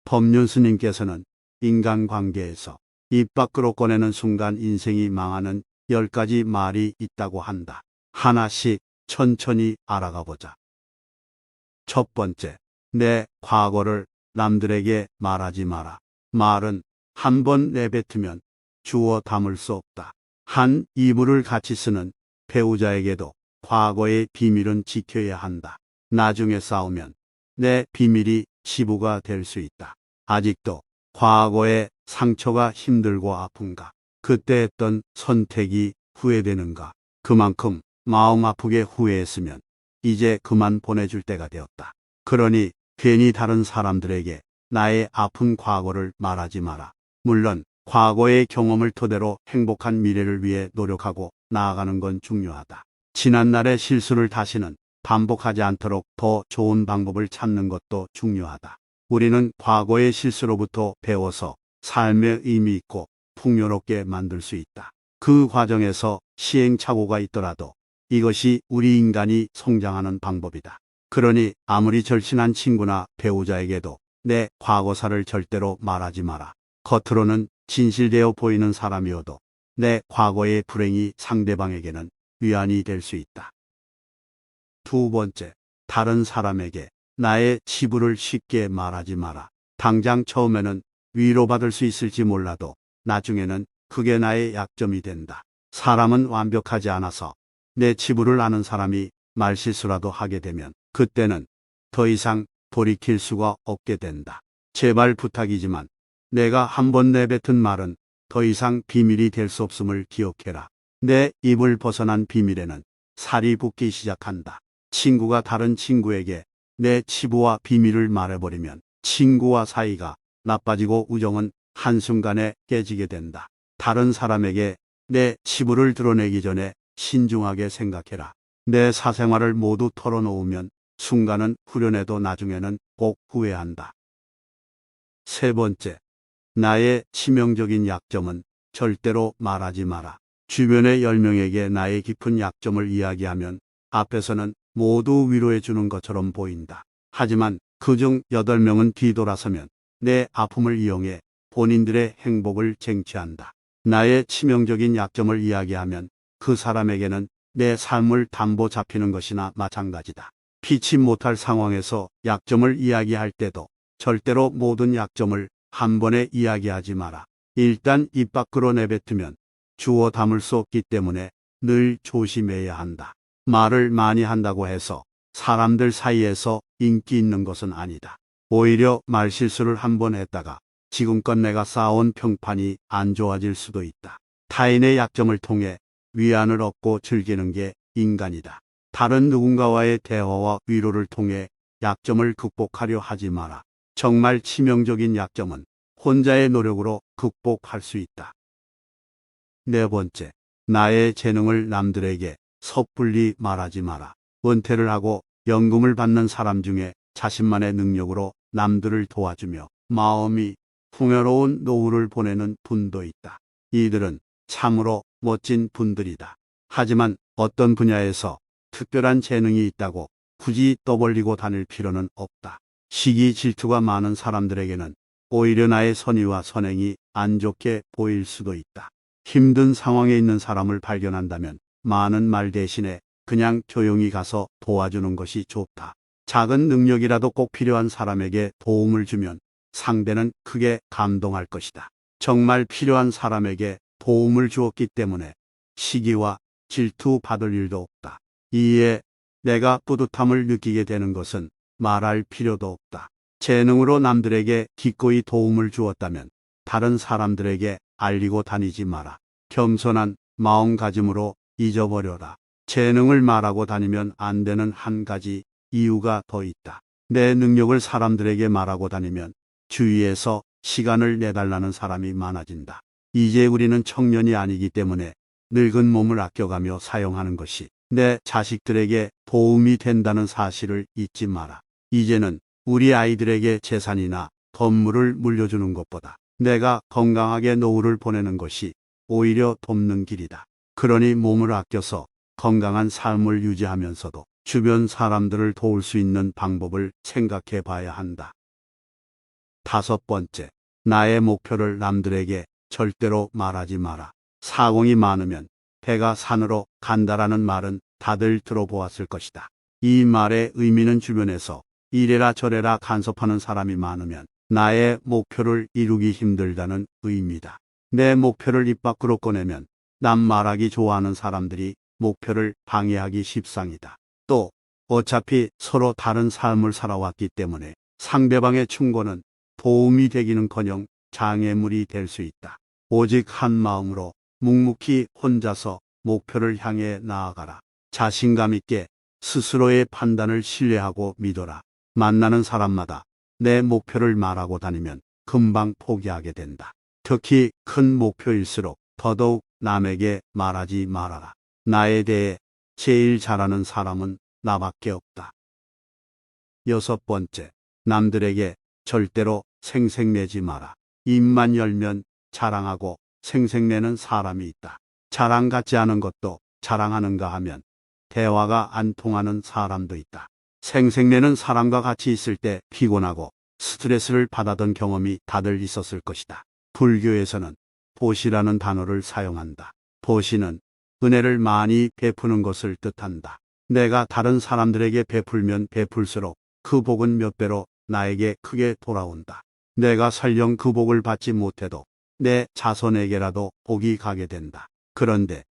법륜 스님께서는 인간관계에서 입 밖으로 꺼내는 순간 인생이 망하는 10가지 말이 있다고 한다. 하나씩 천천히 알아가 보자. 첫 번째, 내 과거를 남들에게 말하지 마라. 말은 한 번 내뱉으면 주워 담을 수 없다. 한 이불을 같이 쓰는 배우자에게도 과거의 비밀은 지켜야 한다. 나중에 싸우면 내 비밀이 치부가 될 수 있다. 아직도 과거의 상처가 힘들고 아픈가? 그때 했던 선택이 후회되는가? 그만큼 마음 아프게 후회했으면 이제 그만 보내줄 때가 되었다. 그러니 괜히 다른 사람들에게 나의 아픈 과거를 말하지 마라. 물론 과거의 경험을 토대로 행복한 미래를 위해 노력하고 나아가는 건 중요하다. 지난날의 실수를 다시는 반복하지 않도록 더 좋은 방법을 찾는 것도 중요하다. 우리는 과거의 실수로부터 배워서 삶의 의미 있고 풍요롭게 만들 수 있다. 그 과정에서 시행착오가 있더라도 이것이 우리 인간이 성장하는 방법이다. 그러니 아무리 절친한 친구나 배우자에게도 내 과거사를 절대로 말하지 마라. 겉으로는 진실되어 보이는 사람이어도 내 과거의 불행이 상대방에게는 위안이 될 수 있다. 두 번째, 다른 사람에게 나의 치부를 쉽게 말하지 마라. 당장 처음에는 위로받을 수 있을지 몰라도 나중에는 그게 나의 약점이 된다. 사람은 완벽하지 않아서 내 치부를 아는 사람이 말실수라도 하게 되면 그때는 더 이상 돌이킬 수가 없게 된다. 제발 부탁이지만 내가 한번 내뱉은 말은 더 이상 비밀이 될 수 없음을 기억해라. 내 입을 벗어난 비밀에는 살이 붙기 시작한다. 친구가 다른 친구에게 내 치부와 비밀을 말해버리면 친구와 사이가 나빠지고 우정은 한순간에 깨지게 된다. 다른 사람에게 내 치부를 드러내기 전에 신중하게 생각해라. 내 사생활을 모두 털어놓으면 순간은 후련해도 나중에는 꼭 후회한다. 세 번째, 나의 치명적인 약점은 절대로 말하지 마라. 주변의 10명에게 나의 깊은 약점을 이야기하면 앞에서는 모두 위로해 주는 것처럼 보인다. 하지만 그중 8명은 뒤돌아서면 내 아픔을 이용해 본인들의 행복을 쟁취한다. 나의 치명적인 약점을 이야기하면 그 사람에게는 내 삶을 담보 잡히는 것이나 마찬가지다. 피치 못할 상황에서 약점을 이야기할 때도 절대로 모든 약점을 한 번에 이야기하지 마라. 일단 입 밖으로 내뱉으면 주워 담을 수 없기 때문에 늘 조심해야 한다. 말을 많이 한다고 해서 사람들 사이에서 인기 있는 것은 아니다. 오히려 말실수를 한 번 했다가 지금껏 내가 쌓아온 평판이 안 좋아질 수도 있다. 타인의 약점을 통해 위안을 얻고 즐기는 게 인간이다. 다른 누군가와의 대화와 위로를 통해 약점을 극복하려 하지 마라. 정말 치명적인 약점은 혼자의 노력으로 극복할 수 있다. 네 번째, 나의 재능을 남들에게 섣불리 말하지 마라. 은퇴를 하고 연금을 받는 사람 중에 자신만의 능력으로 남들을 도와주며 마음이 풍요로운 노후를 보내는 분도 있다. 이들은 참으로 멋진 분들이다. 하지만 어떤 분야에서 특별한 재능이 있다고 굳이 떠벌리고 다닐 필요는 없다. 시기 질투가 많은 사람들에게는 오히려 나의 선의와 선행이 안 좋게 보일 수도 있다. 힘든 상황에 있는 사람을 발견한다면 많은 말 대신에 그냥 조용히 가서 도와주는 것이 좋다. 작은 능력이라도 꼭 필요한 사람에게 도움을 주면 상대는 크게 감동할 것이다. 정말 필요한 사람에게 도움을 주었기 때문에 시기와 질투 받을 일도 없다. 이에 내가 뿌듯함을 느끼게 되는 것은 말할 필요도 없다. 재능으로 남들에게 기꺼이 도움을 주었다면 다른 사람들에게 알리고 다니지 마라. 겸손한 마음가짐으로 잊어버려라. 재능을 말하고 다니면 안 되는 한 가지 이유가 더 있다. 내 능력을 사람들에게 말하고 다니면 주위에서 시간을 내달라는 사람이 많아진다. 이제 우리는 청년이 아니기 때문에 늙은 몸을 아껴가며 사용하는 것이 내 자식들에게 도움이 된다는 사실을 잊지 마라. 이제는 우리 아이들에게 재산이나 건물을 물려주는 것보다 내가 건강하게 노후를 보내는 것이 오히려 돕는 길이다. 그러니 몸을 아껴서 건강한 삶을 유지하면서도 주변 사람들을 도울 수 있는 방법을 생각해 봐야 한다. 5번째, 나의 목표를 남들에게 절대로 말하지 마라. 사공이 많으면 배가 산으로 간다라는 말은 다들 들어보았을 것이다. 이 말의 의미는 주변에서 이래라 저래라 간섭하는 사람이 많으면 나의 목표를 이루기 힘들다는 의미다. 내 목표를 입 밖으로 꺼내면 남 말하기 좋아하는 사람들이 목표를 방해하기 십상이다. 또 어차피 서로 다른 삶을 살아왔기 때문에 상대방의 충고는 도움이 되기는커녕 장애물이 될 수 있다. 오직 한 마음으로 묵묵히 혼자서 목표를 향해 나아가라. 자신감 있게 스스로의 판단을 신뢰하고 믿어라. 만나는 사람마다 내 목표를 말하고 다니면 금방 포기하게 된다. 특히 큰 목표일수록 더더욱 남에게 말하지 말아라. 나에 대해 제일 잘하는 사람은 나밖에 없다. 6번째, 남들에게 절대로 생색내지 마라. 입만 열면 자랑하고 생색내는 사람이 있다. 자랑 같지 않은 것도 자랑하는가 하면 대화가 안 통하는 사람도 있다. 생색내는 사람과 같이 있을 때 피곤하고 스트레스를 받았던 경험이 다들 있었을 것이다. 불교에서는 보시라는 단어를 사용한다. 보시는 은혜를 많이 베푸는 것을 뜻한다. 내가 다른 사람들에게 베풀면 베풀수록 그 복은 몇 배로 나에게 크게 돌아온다. 내가 설령 그 복을 받지 못해도 내 자손에게라도 복이 가게 된다. 그런데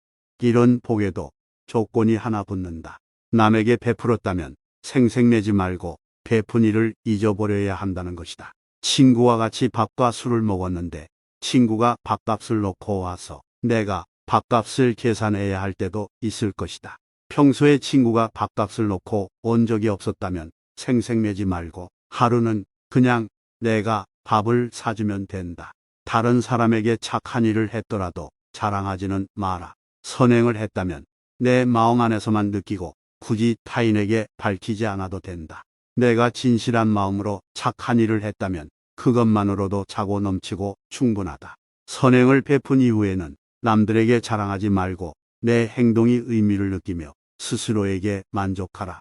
이런 복에도 조건이 하나 붙는다. 남에게 베풀었다면 생색내지 말고 베푼 일을 잊어버려야 한다는 것이다. 친구와 같이 밥과 술을 먹었는데 친구가 밥값을 놓고 와서 내가 밥값을 계산해야 할 때도 있을 것이다. 평소에 친구가 밥값을 놓고 온 적이 없었다면 생색내지 말고 하루는 그냥 내가 밥을 사주면 된다. 다른 사람에게 착한 일을 했더라도 자랑하지는 마라. 선행을 했다면 내 마음 안에서만 느끼고 굳이 타인에게 밝히지 않아도 된다. 내가 진실한 마음으로 착한 일을 했다면 그것만으로도 차고 넘치고 충분하다. 선행을 베푼 이후에는 남들에게 자랑하지 말고 내 행동이 의미를 느끼며 스스로에게 만족하라.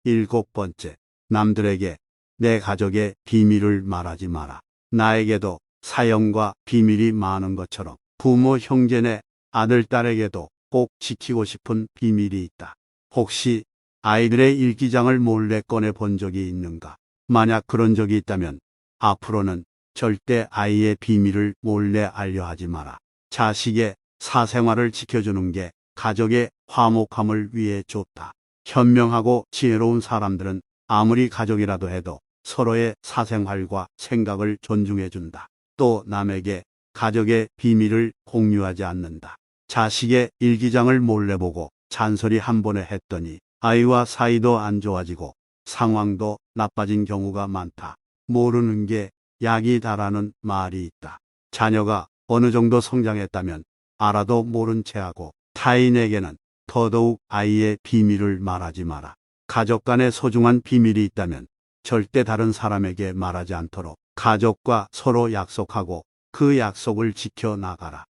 7번째, 남들에게 내 가족의 비밀을 말하지 마라. 나에게도 사연과 비밀이 많은 것처럼 부모, 형제네, 아들, 딸에게도 꼭 지키고 싶은 비밀이 있다. 혹시 아이들의 일기장을 몰래 꺼내 본 적이 있는가? 만약 그런 적이 있다면 앞으로는 절대 아이의 비밀을 몰래 알려하지 마라. 자식의 사생활을 지켜주는 게 가족의 화목함을 위해 좋다. 현명하고 지혜로운 사람들은 아무리 가족이라도 해도 서로의 사생활과 생각을 존중해준다. 또 남에게 가족의 비밀을 공유하지 않는다. 자식의 일기장을 몰래 보고 잔소리 한 번에 했더니 아이와 사이도 안 좋아지고 상황도 나빠진 경우가 많다. 모르는 게 약이다라는 말이 있다. 자녀가 어느 정도 성장했다면 알아도 모른 채하고 타인에게는 더더욱 아이의 비밀을 말하지 마라. 가족 간에 소중한 비밀이 있다면 절대 다른 사람에게 말하지 않도록 가족과 서로 약속하고 그 약속을 지켜나가라.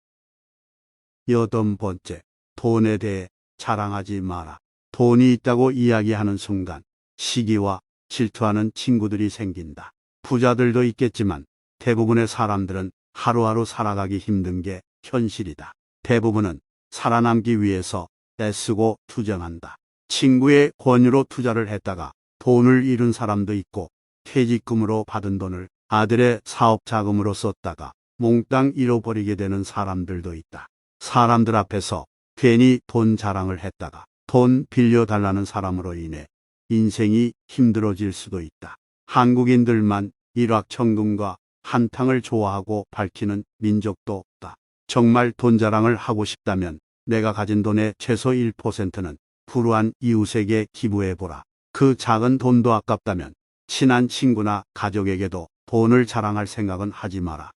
8번째, 돈에 대해 자랑하지 마라. 돈이 있다고 이야기하는 순간 시기와 질투하는 친구들이 생긴다. 부자들도 있겠지만 대부분의 사람들은 하루하루 살아가기 힘든 게 현실이다. 대부분은 살아남기 위해서 애쓰고 투쟁한다. 친구의 권유로 투자를 했다가 돈을 잃은 사람도 있고 퇴직금으로 받은 돈을 아들의 사업 자금으로 썼다가 몽땅 잃어버리게 되는 사람들도 있다. 사람들 앞에서 괜히 돈 자랑을 했다가 돈 빌려달라는 사람으로 인해 인생이 힘들어질 수도 있다. 한국인들만 일확천금과 한탕을 좋아하고 밝히는 민족도 없다. 정말 돈 자랑을 하고 싶다면 내가 가진 돈의 최소 1%는 불우한 이웃에게 기부해보라. 그 작은 돈도 아깝다면 친한 친구나 가족에게도 돈을 자랑할 생각은 하지 마라.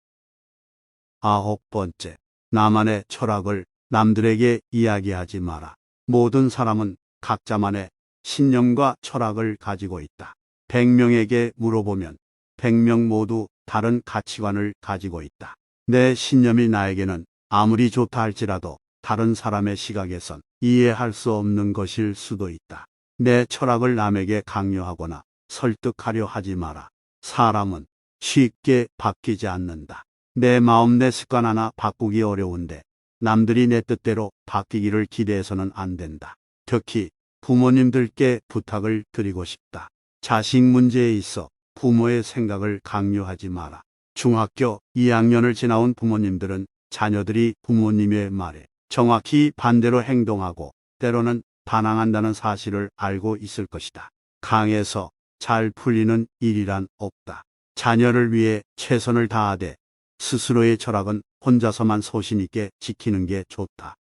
9번째, 나만의 철학을 남들에게 이야기하지 마라. 모든 사람은 각자만의 신념과 철학을 가지고 있다. 100명에게 물어보면 100명 모두 다른 가치관을 가지고 있다. 내 신념이 나에게는 아무리 좋다 할지라도 다른 사람의 시각에선 이해할 수 없는 것일 수도 있다. 내 철학을 남에게 강요하거나 설득하려 하지 마라. 사람은 쉽게 바뀌지 않는다. 내 마음 내 습관 하나 바꾸기 어려운데 남들이 내 뜻대로 바뀌기를 기대해서는 안 된다. 특히 부모님들께 부탁을 드리고 싶다. 자식 문제에 있어 부모의 생각을 강요하지 마라. 중학교 2학년을 지나온 부모님들은 자녀들이 부모님의 말에 정확히 반대로 행동하고 때로는 반항한다는 사실을 알고 있을 것이다. 강해서 잘 풀리는 일이란 없다. 자녀를 위해 최선을 다하되 스스로의 철학은 혼자서만 소신 있게 지키는 게 좋다.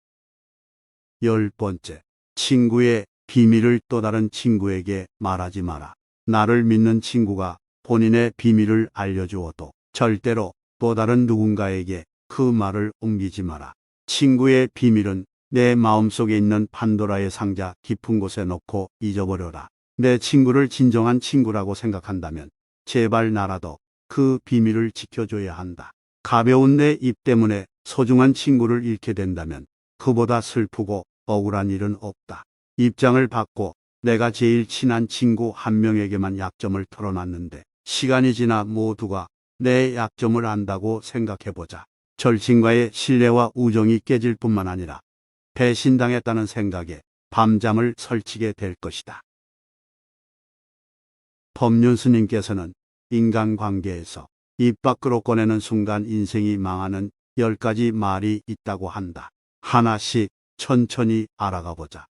10번째, 친구의 비밀을 또 다른 친구에게 말하지 마라. 나를 믿는 친구가 본인의 비밀을 알려주어도 절대로 또 다른 누군가에게 그 말을 옮기지 마라. 친구의 비밀은 내 마음속에 있는 판도라의 상자 깊은 곳에 넣고 잊어버려라. 내 친구를 진정한 친구라고 생각한다면 제발 나라도 그 비밀을 지켜줘야 한다. 가벼운 내 입 때문에 소중한 친구를 잃게 된다면 그보다 슬프고 억울한 일은 없다. 입장을 바꿔 내가 제일 친한 친구 한 명에게만 약점을 털어놨는데 시간이 지나 모두가 내 약점을 안다고 생각해보자. 절친과의 신뢰와 우정이 깨질 뿐만 아니라 배신당했다는 생각에 밤잠을 설치게 될 것이다. 법륜스님께서는 인간관계에서 입 밖으로 꺼내는 순간 인생이 망하는 10가지 말이 있다고 한다. 하나씩 천천히 알아가 보자.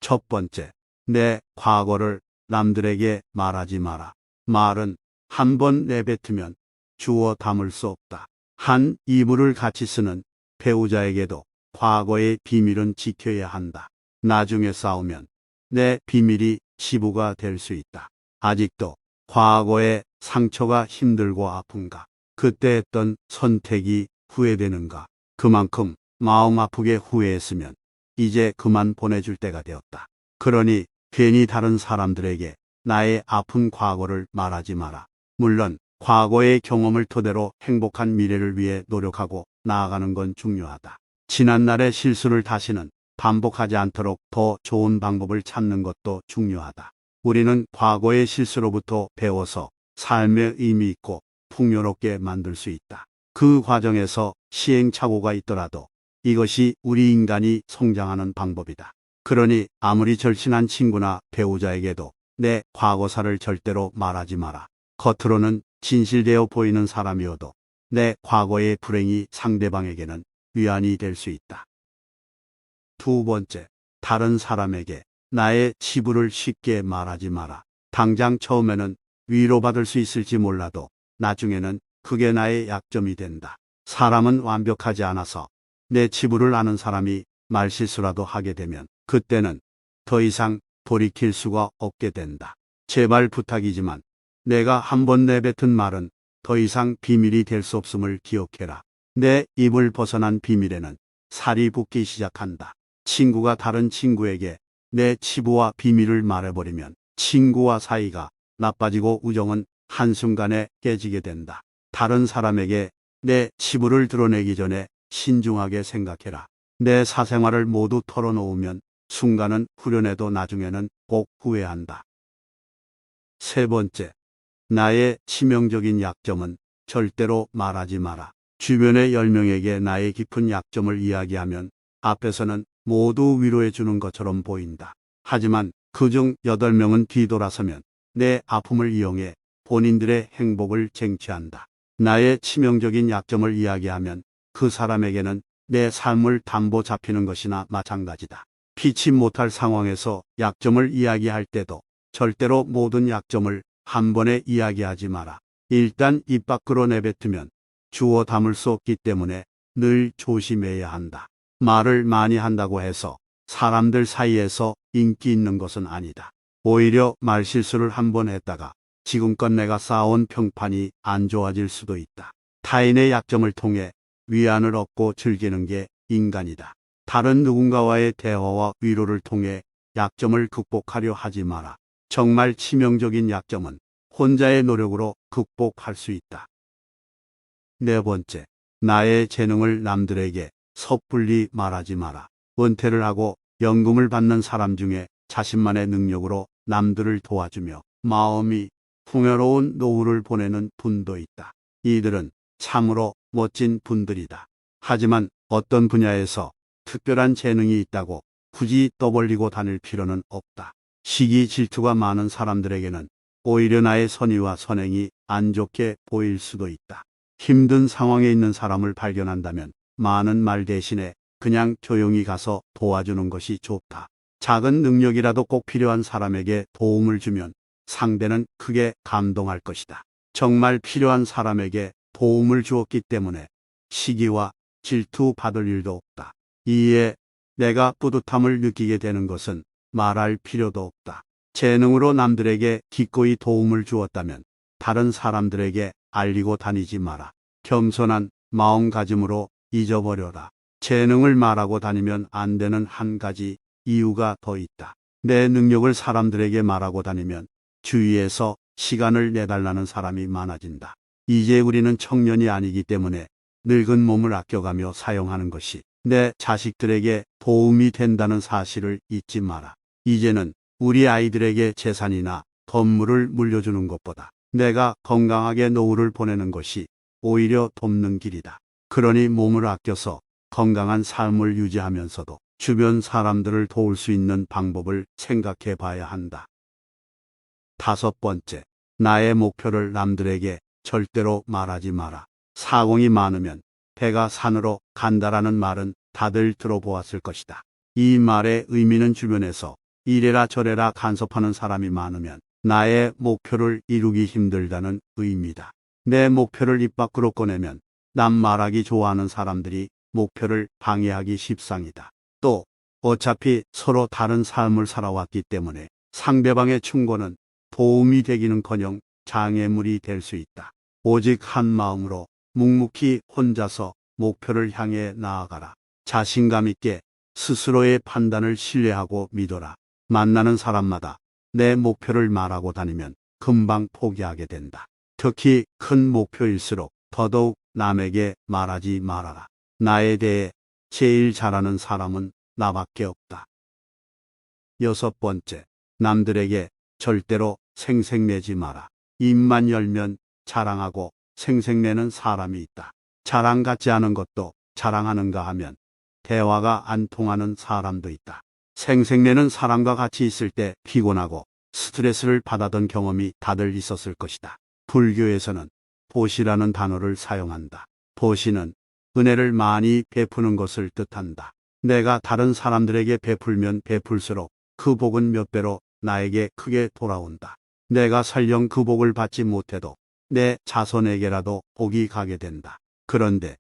첫 번째, 내 과거를 남들에게 말하지 마라. 말은 한 번 내뱉으면 주워 담을 수 없다. 한 이불을 같이 쓰는 배우자에게도 과거의 비밀은 지켜야 한다. 나중에 싸우면 내 비밀이 치부가 될 수 있다. 아직도 과거의 상처가 힘들고 아픈가? 그때 했던 선택이 후회되는가? 그만큼 마음 아프게 후회했으면 이제 그만 보내줄 때가 되었다. 그러니 괜히 다른 사람들에게 나의 아픈 과거를 말하지 마라. 물론 과거의 경험을 토대로 행복한 미래를 위해 노력하고 나아가는 건 중요하다. 지난날의 실수를 다시는 반복하지 않도록 더 좋은 방법을 찾는 것도 중요하다. 우리는 과거의 실수로부터 배워서 삶의 의미 있고 풍요롭게 만들 수 있다. 그 과정에서 시행착오가 있더라도 이것이 우리 인간이 성장하는 방법이다. 그러니 아무리 절친한 친구나 배우자에게도 내 과거사를 절대로 말하지 마라. 겉으로는 진실되어 보이는 사람이어도 내 과거의 불행이 상대방에게는 위안이 될 수 있다. 두 번째, 다른 사람에게 나의 치부를 쉽게 말하지 마라. 당장 처음에는 위로받을 수 있을지 몰라도 나중에는 그게 나의 약점이 된다. 사람은 완벽하지 않아서 내 치부를 아는 사람이 말실수라도 하게 되면 그때는 더 이상 돌이킬 수가 없게 된다. 제발 부탁이지만 내가 한번 내뱉은 말은 더 이상 비밀이 될 수 없음을 기억해라. 내 입을 벗어난 비밀에는 살이 붙기 시작한다. 친구가 다른 친구에게 내 치부와 비밀을 말해버리면 친구와 사이가 나빠지고 우정은 한순간에 깨지게 된다. 다른 사람에게 내 치부를 드러내기 전에 신중하게 생각해라. 내 사생활을 모두 털어놓으면 순간은 후련해도 나중에는 꼭 후회한다. 세 번째, 나의 치명적인 약점은 절대로 말하지 마라. 주변의 10명에게 나의 깊은 약점을 이야기하면 앞에서는 모두 위로해 주는 것처럼 보인다. 하지만 그중 8명은 뒤돌아서면 내 아픔을 이용해 본인들의 행복을 쟁취한다. 나의 치명적인 약점을 이야기하면 그 사람에게는 내 삶을 담보 잡히는 것이나 마찬가지다. 피치 못할 상황에서 약점을 이야기할 때도 절대로 모든 약점을 한 번에 이야기하지 마라. 일단 입 밖으로 내뱉으면 주워 담을 수 없기 때문에 늘 조심해야 한다. 말을 많이 한다고 해서 사람들 사이에서 인기 있는 것은 아니다. 오히려 말실수를 한 번 했다가 지금껏 내가 쌓아온 평판이 안 좋아질 수도 있다. 타인의 약점을 통해 위안을 얻고 즐기는 게 인간이다. 다른 누군가와의 대화와 위로를 통해 약점을 극복하려 하지 마라. 정말 치명적인 약점은 혼자의 노력으로 극복할 수 있다. 네 번째, 나의 재능을 남들에게 섣불리 말하지 마라. 은퇴를 하고 연금을 받는 사람 중에 자신만의 능력으로 남들을 도와주며 마음이 풍요로운 노후를 보내는 분도 있다. 이들은 참으로 멋진 분들이다. 하지만 어떤 분야에서 특별한 재능이 있다고 굳이 떠벌리고 다닐 필요는 없다. 시기 질투가 많은 사람들에게는 오히려 나의 선의와 선행이 안 좋게 보일 수도 있다. 힘든 상황에 있는 사람을 발견한다면 많은 말 대신에 그냥 조용히 가서 도와주는 것이 좋다. 작은 능력이라도 꼭 필요한 사람에게 도움을 주면 상대는 크게 감동할 것이다. 정말 필요한 사람에게 도움을 주었기 때문에 시기와 질투 받을 일도 없다. 이에 내가 뿌듯함을 느끼게 되는 것은 말할 필요도 없다. 재능으로 남들에게 기꺼이 도움을 주었다면 다른 사람들에게 알리고 다니지 마라. 겸손한 마음가짐으로 잊어버려라. 재능을 말하고 다니면 안 되는 한 가지 이유가 더 있다. 내 능력을 사람들에게 말하고 다니면 주위에서 시간을 내달라는 사람이 많아진다. 이제 우리는 청년이 아니기 때문에 늙은 몸을 아껴가며 사용하는 것이 내 자식들에게 도움이 된다는 사실을 잊지 마라. 이제는 우리 아이들에게 재산이나 건물을 물려주는 것보다 내가 건강하게 노후를 보내는 것이 오히려 돕는 길이다. 그러니 몸을 아껴서 건강한 삶을 유지하면서도 주변 사람들을 도울 수 있는 방법을 생각해 봐야 한다. 5번째, 나의 목표를 남들에게 절대로 말하지 마라. 사공이 많으면 배가 산으로 간다라는 말은 다들 들어보았을 것이다. 이 말의 의미는 주변에서 이래라 저래라 간섭하는 사람이 많으면 나의 목표를 이루기 힘들다는 의미다. 내 목표를 입 밖으로 꺼내면 남 말하기 좋아하는 사람들이 목표를 방해하기 십상이다. 또 어차피 서로 다른 삶을 살아왔기 때문에 상대방의 충고는 도움이 되기는커녕 장애물이 될 수 있다. 오직 한 마음으로 묵묵히 혼자서 목표를 향해 나아가라. 자신감 있게 스스로의 판단을 신뢰하고 믿어라. 만나는 사람마다 내 목표를 말하고 다니면 금방 포기하게 된다. 특히 큰 목표일수록 더더욱 남에게 말하지 말아라. 나에 대해 제일 잘하는 사람은 나밖에 없다. 6번째, 남들에게 절대로 생색내지 마라. 입만 열면 자랑하고 생색내는 사람이 있다. 자랑 같지 않은 것도 자랑하는가 하면 대화가 안 통하는 사람도 있다. 생색내는 사람과 같이 있을 때 피곤하고 스트레스를 받았던 경험이 다들 있었을 것이다. 불교에서는 보시라는 단어를 사용한다. 보시는 은혜를 많이 베푸는 것을 뜻한다. 내가 다른 사람들에게 베풀면 베풀수록 그 복은 몇 배로 나에게 크게 돌아온다. 내가 설령 그 복을 받지 못해도 내 자손에게라도 복이 가게 된다. 그런데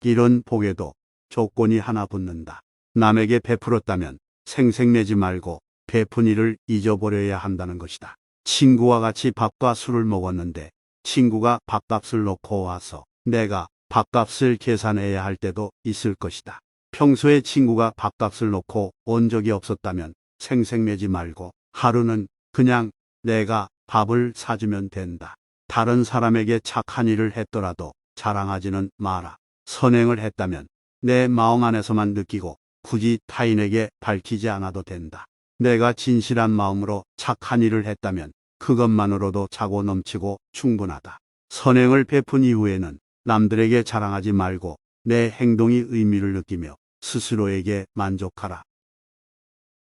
이런 복에도 조건이 하나 붙는다. 남에게 베풀었다면 생색내지 말고 베푼 일을 잊어버려야 한다는 것이다. 친구와 같이 밥과 술을 먹었는데 친구가 밥값을 놓고 와서 내가 밥값을 계산해야 할 때도 있을 것이다. 평소에 친구가 밥값을 놓고 온 적이 없었다면 생색내지 말고 하루는 그냥 내가 밥을 사주면 된다. 다른 사람에게 착한 일을 했더라도 자랑하지는 마라. 선행을 했다면 내 마음 안에서만 느끼고 굳이 타인에게 밝히지 않아도 된다. 내가 진실한 마음으로 착한 일을 했다면 그것만으로도 차고 넘치고 충분하다. 선행을 베푼 이후에는 남들에게 자랑하지 말고 내 행동이 의미를 느끼며 스스로에게 만족하라.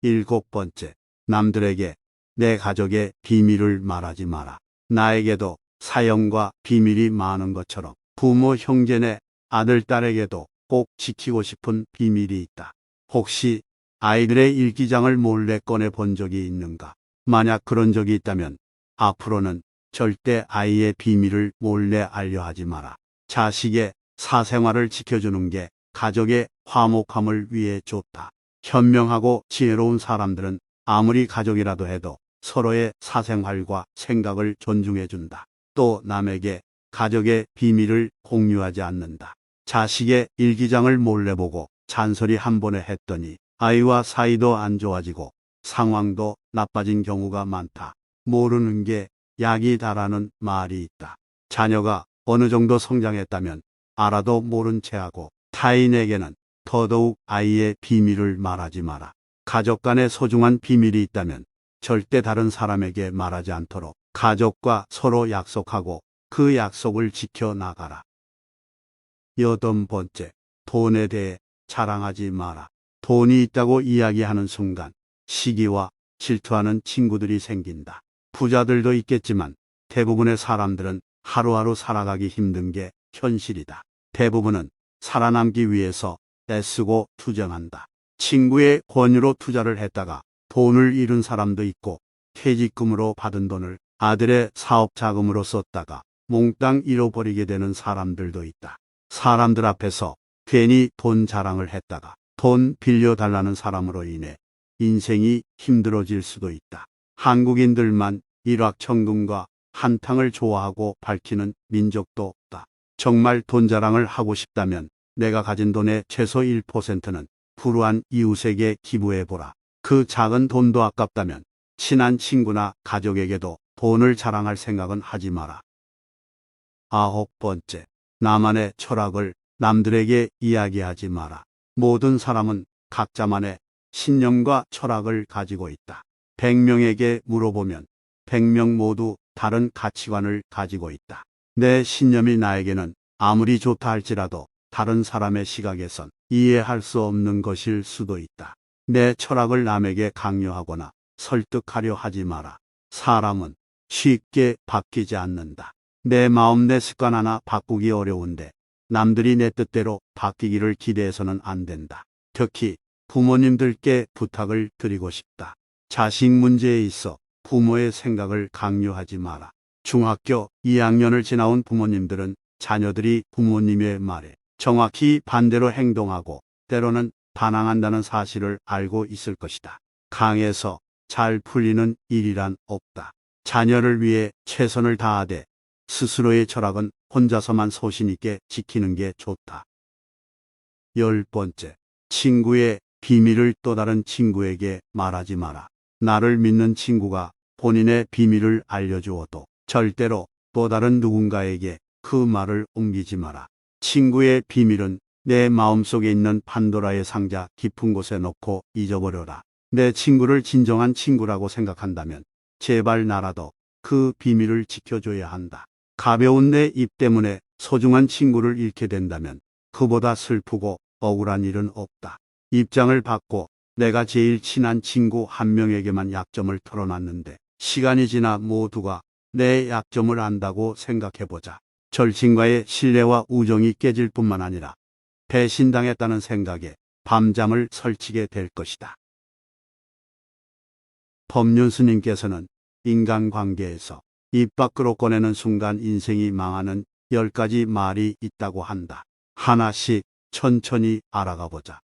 7번째, 남들에게 내 가족의 비밀을 말하지 마라. 나에게도 사연과 비밀이 많은 것처럼 부모, 형제네, 아들, 딸에게도 꼭 지키고 싶은 비밀이 있다. 혹시 아이들의 일기장을 몰래 꺼내 본 적이 있는가? 만약 그런 적이 있다면 앞으로는 절대 아이의 비밀을 몰래 알려하지 마라. 자식의 사생활을 지켜주는 게 가족의 화목함을 위해 좋다. 현명하고 지혜로운 사람들은 아무리 가족이라도 해도 서로의 사생활과 생각을 존중해준다. 또 남에게 가족의 비밀을 공유하지 않는다. 자식의 일기장을 몰래 보고 잔소리 한 번에 했더니 아이와 사이도 안 좋아지고 상황도 나빠진 경우가 많다. 모르는 게 약이다라는 말이 있다. 자녀가 어느 정도 성장했다면 알아도 모른 채하고 타인에게는 더더욱 아이의 비밀을 말하지 마라. 가족 간에 소중한 비밀이 있다면 절대 다른 사람에게 말하지 않도록 가족과 서로 약속하고 그 약속을 지켜나가라. 8번째, 돈에 대해 자랑하지 마라. 돈이 있다고 이야기하는 순간 시기와 질투하는 친구들이 생긴다. 부자들도 있겠지만 대부분의 사람들은 하루하루 살아가기 힘든 게 현실이다. 대부분은 살아남기 위해서 애쓰고 투정한다. 친구의 권유로 투자를 했다가 돈을 잃은 사람도 있고, 퇴직금으로 받은 돈을 아들의 사업 자금으로 썼다가 몽땅 잃어버리게 되는 사람들도 있다. 사람들 앞에서 괜히 돈 자랑을 했다가 돈 빌려달라는 사람으로 인해 인생이 힘들어질 수도 있다. 한국인들만 일확천금과 한탕을 좋아하고 밝히는 민족도 없다. 정말 돈 자랑을 하고 싶다면 내가 가진 돈의 최소 1%는 불우한 이웃에게 기부해보라. 그 작은 돈도 아깝다면 친한 친구나 가족에게도 돈을 자랑할 생각은 하지 마라. 9번째, 나만의 철학을 남들에게 이야기하지 마라. 모든 사람은 각자만의 신념과 철학을 가지고 있다. 100명에게 물어보면 100명 모두 다른 가치관을 가지고 있다. 내 신념이 나에게는 아무리 좋다 할지라도 다른 사람의 시각에선 이해할 수 없는 것일 수도 있다. 내 철학을 남에게 강요하거나 설득하려 하지 마라. 사람은 쉽게 바뀌지 않는다. 내 마음 내 습관 하나 바꾸기 어려운데 남들이 내 뜻대로 바뀌기를 기대해서는 안 된다. 특히 부모님들께 부탁을 드리고 싶다. 자식 문제에 있어 부모의 생각을 강요하지 마라. 중학교 2학년을 지나온 부모님들은 자녀들이 부모님의 말에 정확히 반대로 행동하고 때로는 반항한다는 사실을 알고 있을 것이다. 강해서 잘 풀리는 일이란 없다. 자녀를 위해 최선을 다하되 스스로의 철학은 혼자서만 소신 있게 지키는 게 좋다. 10번째, 친구의 비밀을 또 다른 친구에게 말하지 마라. 나를 믿는 친구가 본인의 비밀을 알려주어도 절대로 또 다른 누군가에게 그 말을 옮기지 마라. 친구의 비밀은 내 마음속에 있는 판도라의 상자 깊은 곳에 넣고 잊어버려라. 내 친구를 진정한 친구라고 생각한다면 제발 나라도 그 비밀을 지켜줘야 한다. 가벼운 내 입 때문에 소중한 친구를 잃게 된다면 그보다 슬프고 억울한 일은 없다. 입장을 바꿔 내가 제일 친한 친구 한 명에게만 약점을 털어놨는데 시간이 지나 모두가 내 약점을 안다고 생각해보자. 절친과의 신뢰와 우정이 깨질 뿐만 아니라 배신당했다는 생각에 밤잠을 설치게 될 것이다. 법륜 스님께서는 인간관계에서 입 밖으로 꺼내는 순간 인생이 망하는 10가지 말이 있다고 한다. 하나씩 천천히 알아가 보자.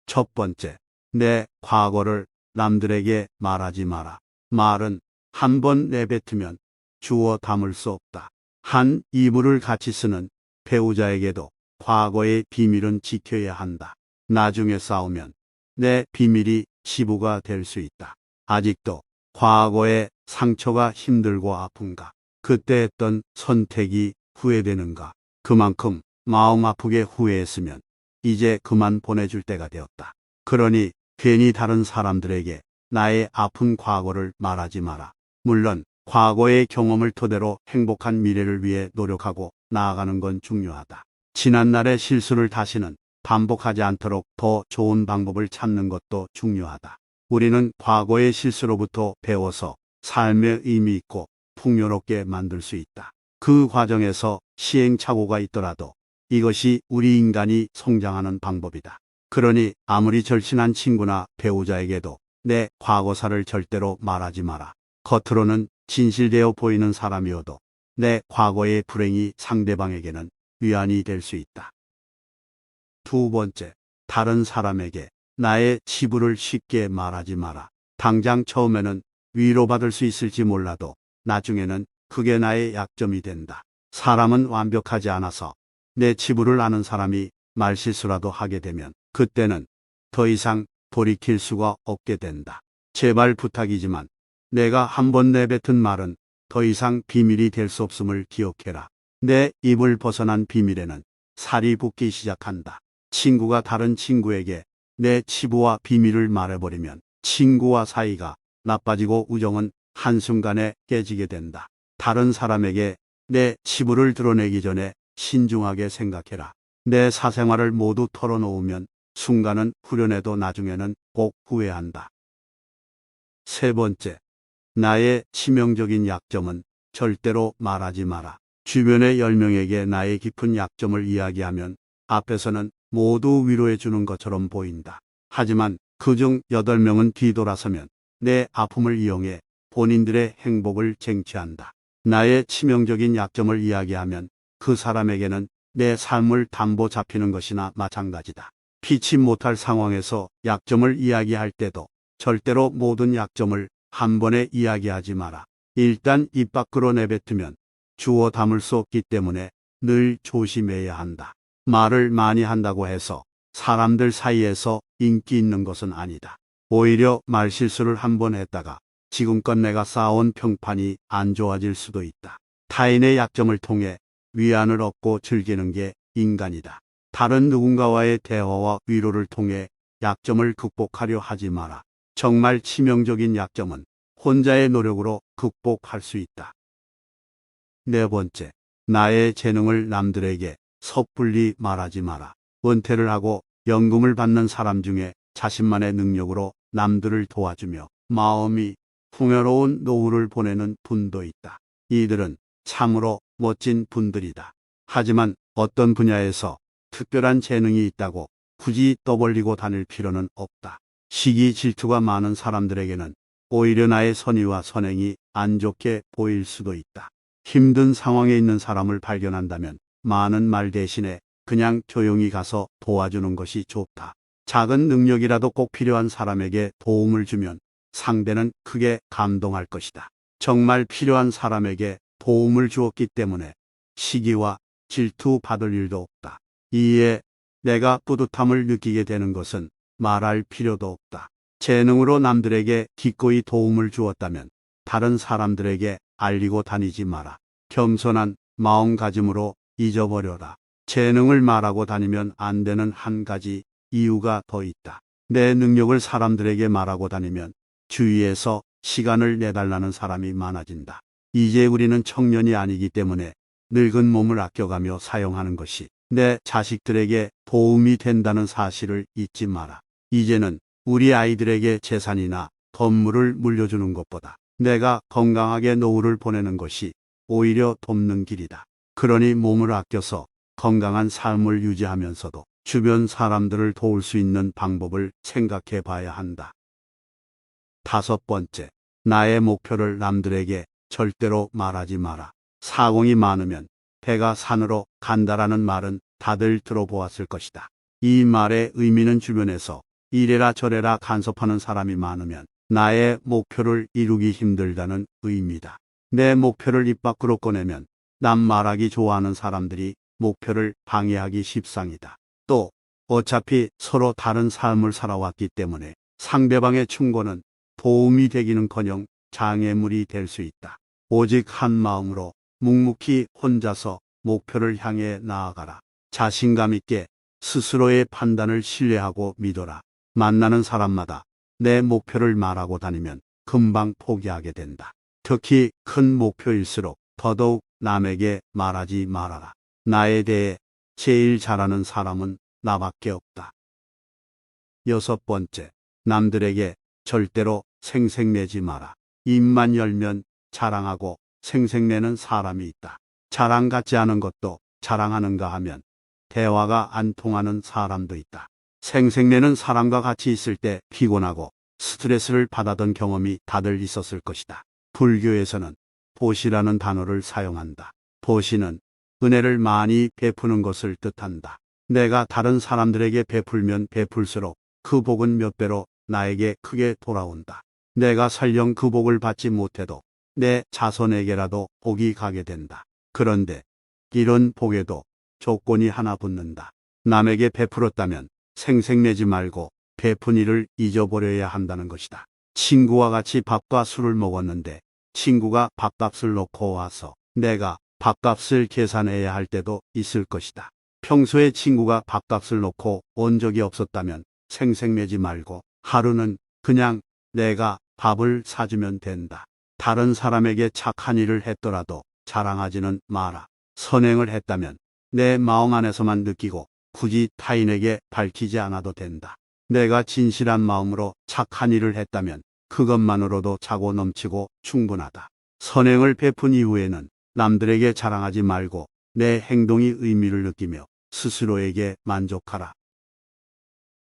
첫 번째, 내 과거를 남들에게 말하지 마라. 말은 한 번 내뱉으면 주워 담을 수 없다. 한 이불을 같이 쓰는 배우자에게도 과거의 비밀은 지켜야 한다. 나중에 싸우면 내 비밀이 치부가 될 수 있다. 아직도 과거의 상처가 힘들고 아픈가? 그때 했던 선택이 후회되는가? 그만큼 마음 아프게 후회했으면 이제 그만 보내줄 때가 되었다. 그러니 괜히 다른 사람들에게 나의 아픈 과거를 말하지 마라. 물론 과거의 경험을 토대로 행복한 미래를 위해 노력하고 나아가는 건 중요하다. 지난날의 실수를 다시는 반복하지 않도록 더 좋은 방법을 찾는 것도 중요하다. 우리는 과거의 실수로부터 배워서 삶의 의미 있고 풍요롭게 만들 수 있다. 그 과정에서 시행착오가 있더라도 이것이 우리 인간이 성장하는 방법이다. 그러니 아무리 절친한 친구나 배우자에게도 내 과거사를 절대로 말하지 마라. 겉으로는 진실되어 보이는 사람이어도 내 과거의 불행이 상대방에게는 위안이 될 수 있다. 두 번째, 다른 사람에게 나의 치부를 쉽게 말하지 마라. 당장 처음에는 위로받을 수 있을지 몰라도 나중에는 그게 나의 약점이 된다. 사람은 완벽하지 않아서 내 치부를 아는 사람이 말실수라도 하게 되면 그때는 더 이상 돌이킬 수가 없게 된다. 제발 부탁이지만 내가 한번 내뱉은 말은 더 이상 비밀이 될 수 없음을 기억해라. 내 입을 벗어난 비밀에는 살이 붙기 시작한다. 친구가 다른 친구에게 내 치부와 비밀을 말해버리면 친구와 사이가 나빠지고 우정은 한순간에 깨지게 된다. 다른 사람에게 내 치부를 드러내기 전에 신중하게 생각해라. 내 사생활을 모두 털어놓으면 순간은 후련해도 나중에는 꼭 후회한다. 세 번째, 나의 치명적인 약점은 절대로 말하지 마라. 주변의 10명에게 나의 깊은 약점을 이야기하면 앞에서는 모두 위로해 주는 것처럼 보인다. 하지만 그중 8명은 뒤돌아서면 내 아픔을 이용해 본인들의 행복을 쟁취한다. 나의 치명적인 약점을 이야기하면 그 사람에게는 내 삶을 담보 잡히는 것이나 마찬가지다. 피치 못할 상황에서 약점을 이야기할 때도 절대로 모든 약점을 한 번에 이야기하지 마라. 일단 입 밖으로 내뱉으면 주워 담을 수 없기 때문에 늘 조심해야 한다. 말을 많이 한다고 해서 사람들 사이에서 인기 있는 것은 아니다. 오히려 말실수를 한 번 했다가 지금껏 내가 쌓아온 평판이 안 좋아질 수도 있다. 타인의 약점을 통해 위안을 얻고 즐기는 게 인간이다. 다른 누군가와의 대화와 위로를 통해 약점을 극복하려 하지 마라. 정말 치명적인 약점은 혼자의 노력으로 극복할 수 있다. 네 번째, 나의 재능을 남들에게 섣불리 말하지 마라. 은퇴를 하고 연금을 받는 사람 중에 자신만의 능력으로 남들을 도와주며 마음이 풍요로운 노후를 보내는 분도 있다. 이들은 참으로 멋진 분들이다. 하지만 어떤 분야에서 특별한 재능이 있다고 굳이 떠벌리고 다닐 필요는 없다. 시기 질투가 많은 사람들에게는 오히려 나의 선의와 선행이 안 좋게 보일 수도 있다. 힘든 상황에 있는 사람을 발견한다면 많은 말 대신에 그냥 조용히 가서 도와주는 것이 좋다. 작은 능력이라도 꼭 필요한 사람에게 도움을 주면 상대는 크게 감동할 것이다. 정말 필요한 사람에게 도움을 주었기 때문에 시기와 질투 받을 일도 없다. 이에 내가 뿌듯함을 느끼게 되는 것은 말할 필요도 없다. 재능으로 남들에게 기꺼이 도움을 주었다면 다른 사람들에게 알리고 다니지 마라. 겸손한 마음가짐으로 잊어버려라. 재능을 말하고 다니면 안 되는 한 가지 이유가 더 있다. 내 능력을 사람들에게 말하고 다니면 주위에서 시간을 내달라는 사람이 많아진다. 이제 우리는 청년이 아니기 때문에 늙은 몸을 아껴가며 사용하는 것이 내 자식들에게 도움이 된다는 사실을 잊지 마라. 이제는 우리 아이들에게 재산이나 건물을 물려주는 것보다 내가 건강하게 노후를 보내는 것이 오히려 돕는 길이다. 그러니 몸을 아껴서 건강한 삶을 유지하면서도 주변 사람들을 도울 수 있는 방법을 생각해 봐야 한다. 다섯 번째, 나의 목표를 남들에게 절대로 말하지 마라. 사공이 많으면 배가 산으로 간다라는 말은 다들 들어보았을 것이다. 이 말의 의미는 주변에서 이래라 저래라 간섭하는 사람이 많으면 나의 목표를 이루기 힘들다는 의미다. 내 목표를 입 밖으로 꺼내면 남 말하기 좋아하는 사람들이 목표를 방해하기 십상이다. 또 어차피 서로 다른 삶을 살아왔기 때문에 상대방의 충고는 도움이 되기는커녕 장애물이 될 수 있다. 오직 한 마음으로 묵묵히 혼자서 목표를 향해 나아가라. 자신감 있게 스스로의 판단을 신뢰하고 믿어라. 만나는 사람마다 내 목표를 말하고 다니면 금방 포기하게 된다. 특히 큰 목표일수록 더더욱 남에게 말하지 말아라. 나에 대해 제일 잘하는 사람은 나밖에 없다. 여섯 번째, 남들에게 절대로 생색내지 마라. 입만 열면 자랑하고 생색내는 사람이 있다. 자랑 같지 않은 것도 자랑하는가 하면 대화가 안 통하는 사람도 있다. 생색내는 사람과 같이 있을 때 피곤하고 스트레스를 받았던 경험이 다들 있었을 것이다. 불교에서는 보시라는 단어를 사용한다. 보시는 은혜를 많이 베푸는 것을 뜻한다. 내가 다른 사람들에게 베풀면 베풀수록 그 복은 몇 배로 나에게 크게 돌아온다. 내가 설령 그 복을 받지 못해도 내 자손에게라도 복이 가게 된다. 그런데 이런 복에도 조건이 하나 붙는다. 남에게 베풀었다면 생색내지 말고 베푼 일을 잊어버려야 한다는 것이다. 친구와 같이 밥과 술을 먹었는데 친구가 밥값을 놓고 와서 내가 밥값을 계산해야 할 때도 있을 것이다. 평소에 친구가 밥값을 놓고 온 적이 없었다면 생색내지 말고 하루는 그냥 내가 밥을 사주면 된다. 다른 사람에게 착한 일을 했더라도 자랑하지는 마라. 선행을 했다면 내 마음 안에서만 느끼고 굳이 타인에게 밝히지 않아도 된다. 내가 진실한 마음으로 착한 일을 했다면 그것만으로도 차고 넘치고 충분하다. 선행을 베푼 이후에는 남들에게 자랑하지 말고 내 행동이 의미를 느끼며 스스로에게 만족하라.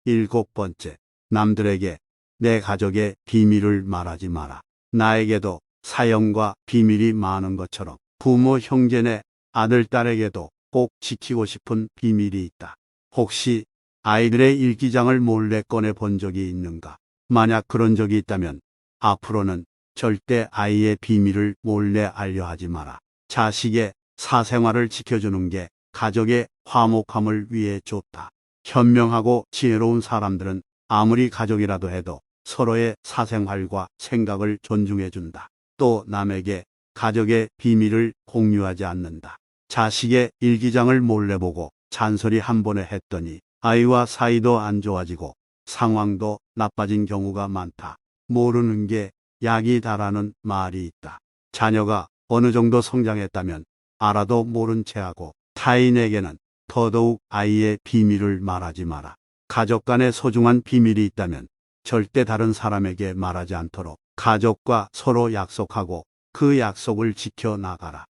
7번째, 남들에게 내 가족의 비밀을 말하지 마라. 나에게도 사연과 비밀이 많은 것처럼 부모, 형제네, 아들, 딸에게도 꼭 지키고 싶은 비밀이 있다. 혹시 아이들의 일기장을 몰래 꺼내 본 적이 있는가? 만약 그런 적이 있다면 앞으로는 절대 아이의 비밀을 몰래 알려하지 마라. 자식의 사생활을 지켜주는 게 가족의 화목함을 위해 좋다. 현명하고 지혜로운 사람들은 아무리 가족이라도 해도 서로의 사생활과 생각을 존중해준다. 또 남에게 가족의 비밀을 공유하지 않는다. 자식의 일기장을 몰래 보고 잔소리 한 번에 했더니 아이와 사이도 안 좋아지고 상황도 나빠진 경우가 많다. 모르는 게 약이다라는 말이 있다. 자녀가 어느 정도 성장했다면 알아도 모른 채하고 타인에게는 더더욱 아이의 비밀을 말하지 마라. 가족 간에 소중한 비밀이 있다면 절대 다른 사람에게 말하지 않도록 가족과 서로 약속하고 그 약속을 지켜나가라.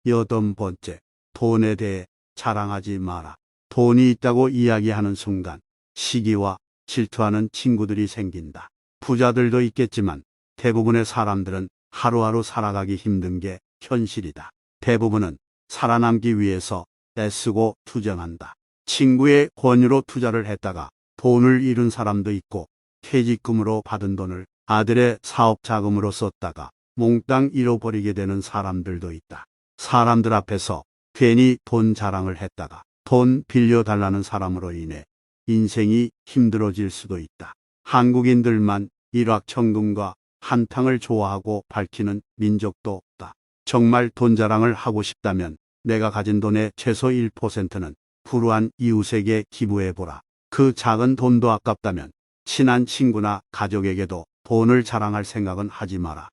8번째, 돈에 대해 자랑하지 마라. 돈이 있다고 이야기하는 순간 시기와 질투하는 친구들이 생긴다. 부자들도 있겠지만 대부분의 사람들은 하루하루 살아가기 힘든 게 현실이다. 대부분은 살아남기 위해서 애쓰고 투정한다. 친구의 권유로 투자를 했다가 돈을 잃은 사람도 있고 퇴직금으로 받은 돈을 아들의 사업 자금으로 썼다가 몽땅 잃어버리게 되는 사람들도 있다. 사람들 앞에서 괜히 돈 자랑을 했다가 돈 빌려달라는 사람으로 인해 인생이 힘들어질 수도 있다. 한국인들만 일확천금과 한탕을 좋아하고 밝히는 민족도 없다. 정말 돈 자랑을 하고 싶다면 내가 가진 돈의 최소 1%는 불우한 이웃에게 기부해보라. 그 작은 돈도 아깝다면 친한 친구나 가족에게도 돈을 자랑할 생각은 하지 마라.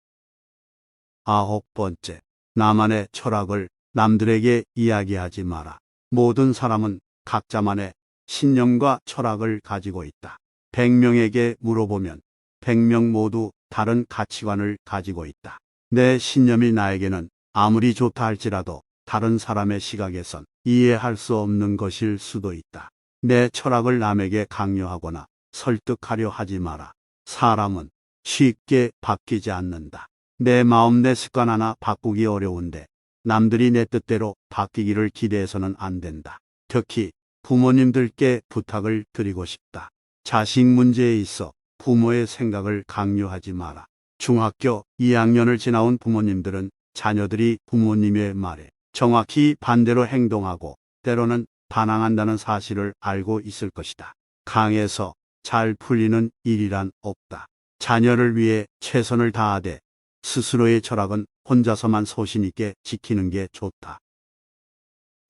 9번째, 나만의 철학을 남들에게 이야기하지 마라. 모든 사람은 각자만의 신념과 철학을 가지고 있다. 100명에게 물어보면 100명 모두 다른 가치관을 가지고 있다. 내 신념이 나에게는 아무리 좋다 할지라도 다른 사람의 시각에선 이해할 수 없는 것일 수도 있다. 내 철학을 남에게 강요하거나 설득하려 하지 마라. 사람은 쉽게 바뀌지 않는다. 내 마음, 내 습관 하나 바꾸기 어려운데 남들이 내 뜻대로 바뀌기를 기대해서는 안 된다. 특히 부모님들께 부탁을 드리고 싶다. 자식 문제에 있어 부모의 생각을 강요하지 마라. 중학교 2학년을 지나온 부모님들은 자녀들이 부모님의 말에 정확히 반대로 행동하고 때로는 반항한다는 사실을 알고 있을 것이다. 강해서 잘 풀리는 일이란 없다. 자녀를 위해 최선을 다하되 스스로의 철학은 혼자서만 소신 있게 지키는 게 좋다.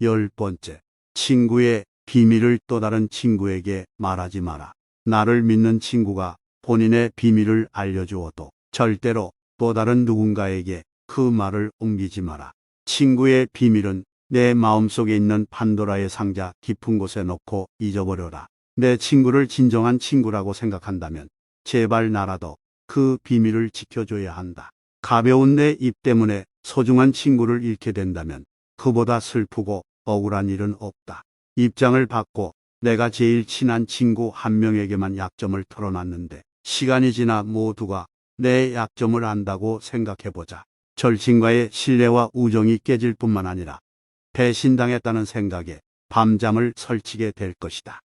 10번째, 친구의 비밀을 또 다른 친구에게 말하지 마라. 나를 믿는 친구가 본인의 비밀을 알려주어도 절대로 또 다른 누군가에게 그 말을 옮기지 마라. 친구의 비밀은 내 마음속에 있는 판도라의 상자 깊은 곳에 넣고 잊어버려라. 내 친구를 진정한 친구라고 생각한다면 제발 나라도 그 비밀을 지켜줘야 한다. 가벼운 내 입 때문에 소중한 친구를 잃게 된다면 그보다 슬프고 억울한 일은 없다. 입장을 바꿔 내가 제일 친한 친구 한 명에게만 약점을 털어놨는데 시간이 지나 모두가 내 약점을 안다고 생각해보자. 절친과의 신뢰와 우정이 깨질 뿐만 아니라 배신당했다는 생각에 밤잠을 설치게 될 것이다.